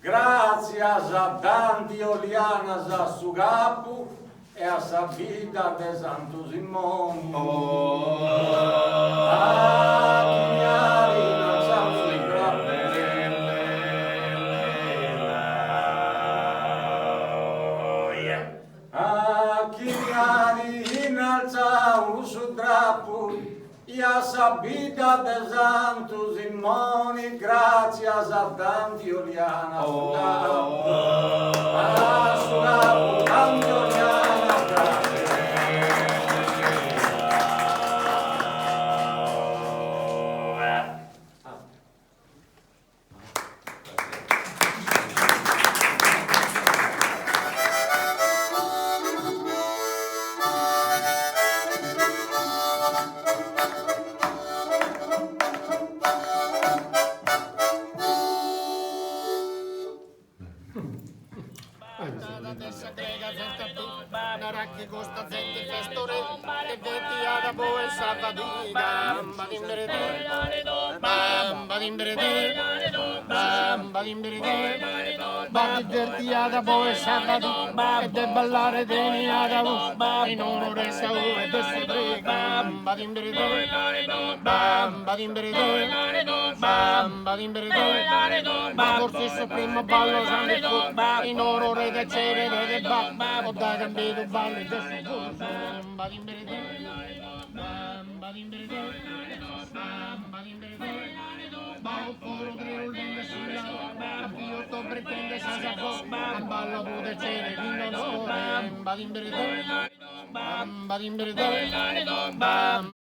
Gracias a tanti olianas a su capo e a sa vita de Santo Simone. E a sabida de Santo Simone, gracias a tanti oliana a tanti oliana, grazie. boe sabadi bam badim bere bam badim bere bam badim bere bam divertia boe sabadi e de ballare deniada in onore sau e de sobre bam badim bere bam badim bere bam badim bere ma forse il primo ballo in onore del cere de bam o da gambito ballo de bam badim bere bam badim bere bam badim bere Bao foro greu linda sulla Io to pretende senza bam ballo bude cere lindo no bam badim bere bam badim bere bam